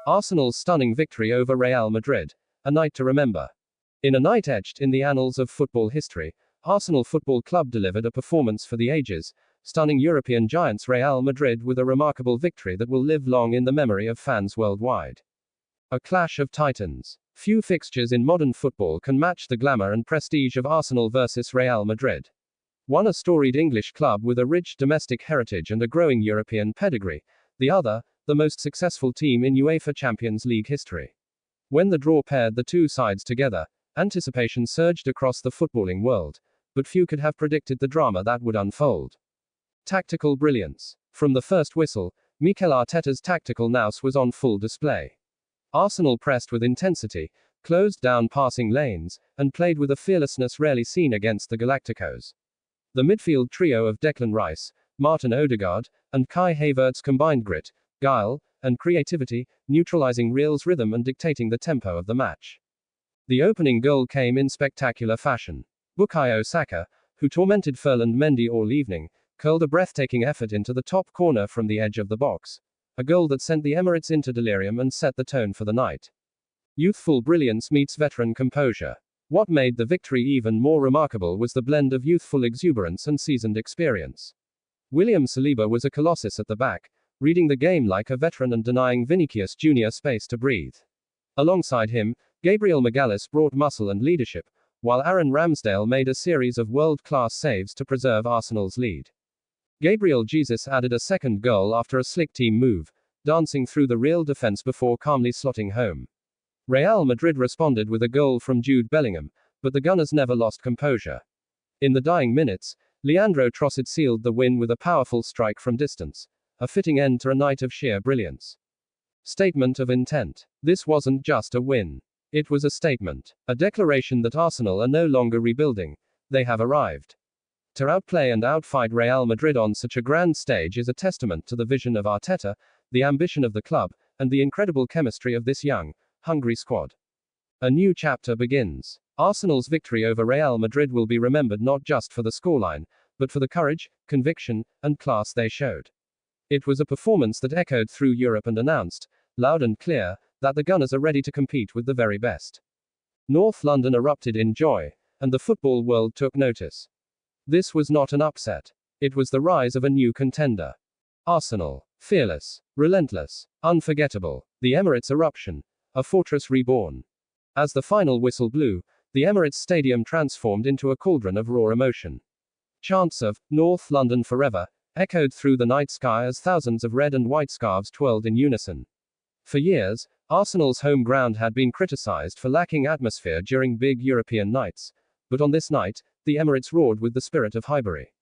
Arsenal's stunning victory over Real Madrid. A night to remember. In a night etched in the annals of football history, Arsenal Football Club delivered a performance for the ages, stunning European giants Real Madrid with a remarkable victory that will live long in the memory of fans worldwide. A clash of titans. Few fixtures in modern football can match the glamour and prestige of Arsenal versus Real Madrid. One a storied English club with a rich domestic heritage and a growing European pedigree, the other, the most successful team in UEFA Champions League history. When the draw paired the two sides together, anticipation surged across the footballing world, but few could have predicted the drama that would unfold. Tactical brilliance. From the first whistle, Mikel Arteta's tactical nous was on full display. Arsenal pressed with intensity, closed down passing lanes, and played with a fearlessness rarely seen against the Galacticos. The midfield trio of Declan Rice, Martin Odegaard, and Kai Havertz combined grit, guile, and creativity, neutralizing Real's rhythm and dictating the tempo of the match. The opening goal came in spectacular fashion. Bukayo Saka, who tormented Ferland Mendy all evening, curled a breathtaking effort into the top corner from the edge of the box. A goal that sent the Emirates into delirium and set the tone for the night. Youthful brilliance meets veteran composure. What made the victory even more remarkable was the blend of youthful exuberance and seasoned experience. William Saliba was a colossus at the back, reading the game like a veteran and denying Vinícius Jr space to breathe. Alongside him, Gabriel Magalhães brought muscle and leadership, while Aaron Ramsdale made a series of world-class saves to preserve Arsenal's lead. Gabriel Jesus added a second goal after a slick team move, dancing through the Real defense before calmly slotting home. Real Madrid responded with a goal from Jude Bellingham, but the Gunners never lost composure. In the dying minutes, Leandro Trossard sealed the win with a powerful strike from distance, a fitting end to a night of sheer brilliance. Statement of intent. This wasn't just a win. It was a statement, a declaration that Arsenal are no longer rebuilding, they have arrived. To outplay and outfight Real Madrid on such a grand stage is a testament to the vision of Arteta, the ambition of the club, and the incredible chemistry of this young, hungry squad. A new chapter begins. Arsenal's victory over Real Madrid will be remembered not just for the scoreline, but for the courage, conviction, and class they showed. It was a performance that echoed through Europe and announced, loud and clear, that the Gunners are ready to compete with the very best. North London erupted in joy, and the football world took notice. This was not an upset. It was the rise of a new contender. Arsenal. Fearless. Relentless. Unforgettable. The Emirates eruption. A fortress reborn. As the final whistle blew, the Emirates Stadium transformed into a cauldron of raw emotion. Chants of "North London Forever" echoed through the night sky as thousands of red and white scarves twirled in unison. For years, Arsenal's home ground had been criticized for lacking atmosphere during big European nights, but on this night, the Emirates roared with the spirit of Highbury.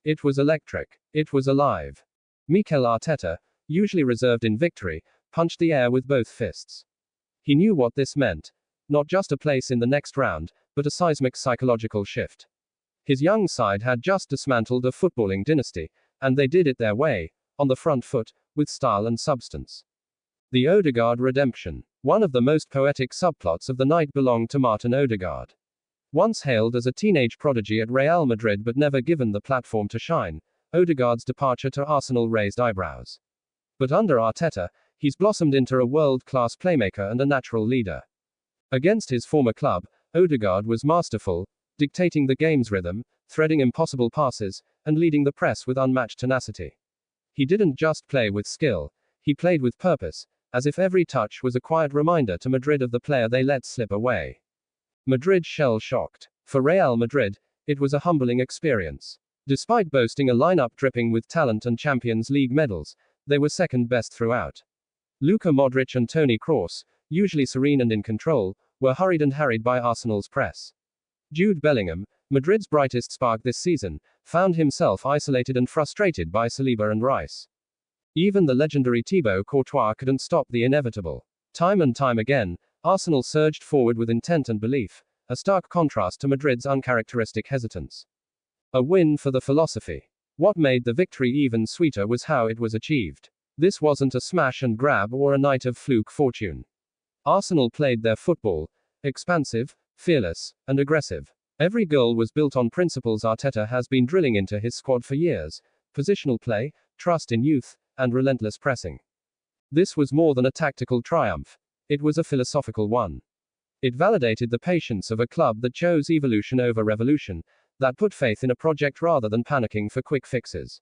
It was electric. It was alive. Mikel Arteta, usually reserved in victory, punched the air with both fists. He knew what this meant. Not just a place in the next round, but a seismic psychological shift. His young side had just dismantled a footballing dynasty, and they did it their way, on the front foot, with style and substance. The Odegaard redemption. One of the most poetic subplots of the night belonged to Martin Odegaard. Once hailed as a teenage prodigy at Real Madrid but never given the platform to shine, Odegaard's departure to Arsenal raised eyebrows. But under Arteta, he's blossomed into a world-class playmaker and a natural leader. Against his former club, Odegaard was masterful, dictating the game's rhythm, threading impossible passes, and leading the press with unmatched tenacity. He didn't just play with skill, he played with purpose, as if every touch was a quiet reminder to Madrid of the player they let slip away. Madrid shell-shocked. For Real Madrid, it was a humbling experience. Despite boasting a lineup dripping with talent and Champions League medals, they were second best throughout. Luka Modric and Toni Kroos, usually serene and in control, were hurried and harried by Arsenal's press. Jude Bellingham, Madrid's brightest spark this season, found himself isolated and frustrated by Saliba and Rice. Even the legendary Thibaut Courtois couldn't stop the inevitable. Time and time again, Arsenal surged forward with intent and belief, a stark contrast to Madrid's uncharacteristic hesitance. A win for the philosophy. What made the victory even sweeter was how it was achieved. This wasn't a smash and grab or a night of fluke fortune. Arsenal played their football, expansive, fearless, and aggressive. Every goal was built on principles Arteta has been drilling into his squad for years: positional play, trust in youth, and relentless pressing. This was more than a tactical triumph. It was a philosophical one. It validated the patience of a club that chose evolution over revolution, that put faith in a project rather than panicking for quick fixes.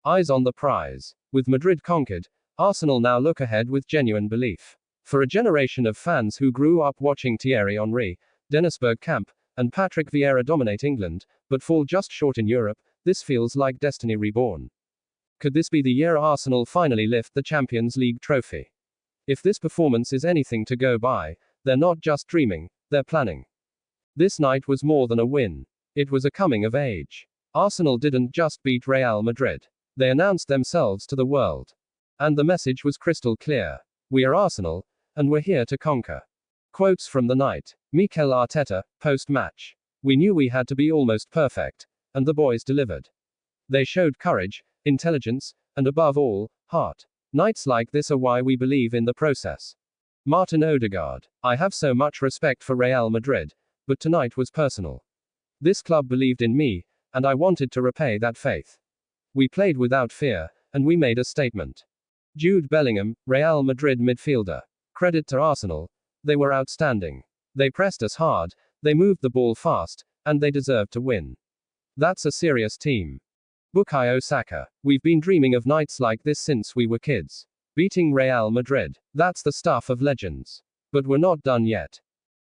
Eyes on the prize. With Madrid conquered, Arsenal now look ahead with genuine belief. For a generation of fans who grew up watching Thierry Henry, Dennis Bergkamp, and Patrick Vieira dominate England, but fall just short in Europe, this feels like destiny reborn. Could this be the year Arsenal finally lift the Champions League trophy? If this performance is anything to go by, they're not just dreaming, they're planning. This night was more than a win. It was a coming of age. Arsenal didn't just beat Real Madrid. They announced themselves to the world. And the message was crystal clear. We are Arsenal, and we're here to conquer. Quotes from the night. Mikel Arteta, post-match. We knew we had to be almost perfect, and the boys delivered. They showed courage, intelligence, and above all, heart. Nights like this are why we believe in the process. Martin Odegaard. I have so much respect for Real Madrid, but tonight was personal. This club believed in me, and I wanted to repay that faith. We played without fear, and we made a statement. Jude Bellingham, Real Madrid midfielder. Credit to Arsenal. They were outstanding. They pressed us hard, they moved the ball fast, and they deserved to win. That's a serious team. Bukayo Saka. We've been dreaming of nights like this since we were kids. Beating Real Madrid. That's the stuff of legends. But we're not done yet.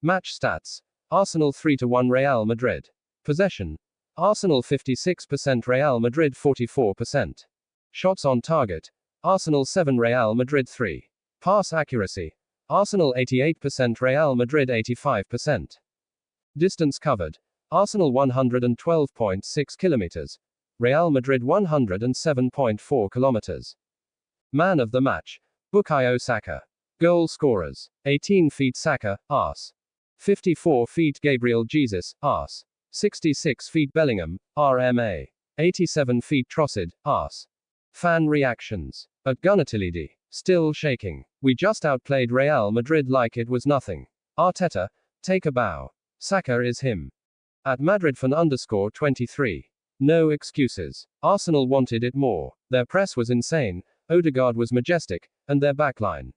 Match stats. Arsenal 3-1 Real Madrid. Possession. Arsenal 56%, Real Madrid 44%. Shots on target. Arsenal 7, Real Madrid 3. Pass accuracy. Arsenal 88%, Real Madrid 85%. Distance covered. Arsenal 112.6 kilometers. Real Madrid 107.4 kilometers. Man of the match. Bukayo Saka. Goal scorers. 18 feet Saka, arse. 54 feet Gabriel Jesus, arse. 66 feet Bellingham, RMA. 87 feet Trossard, arse. Fan reactions. At Gunatilidi. Still shaking. We just outplayed Real Madrid like it was nothing. Arteta, take a bow. Saka is him. At Madridfan_23. No excuses. Arsenal wanted it more. Their press was insane, Odegaard was majestic, and their backline.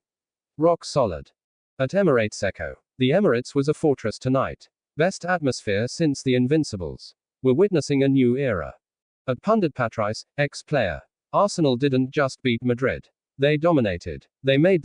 Rock solid. At Emirates Echo. The Emirates was a fortress tonight. Best atmosphere since the Invincibles. We're witnessing a new era. At Pundit Patrice, ex-player. Arsenal didn't just beat Madrid. They dominated. They made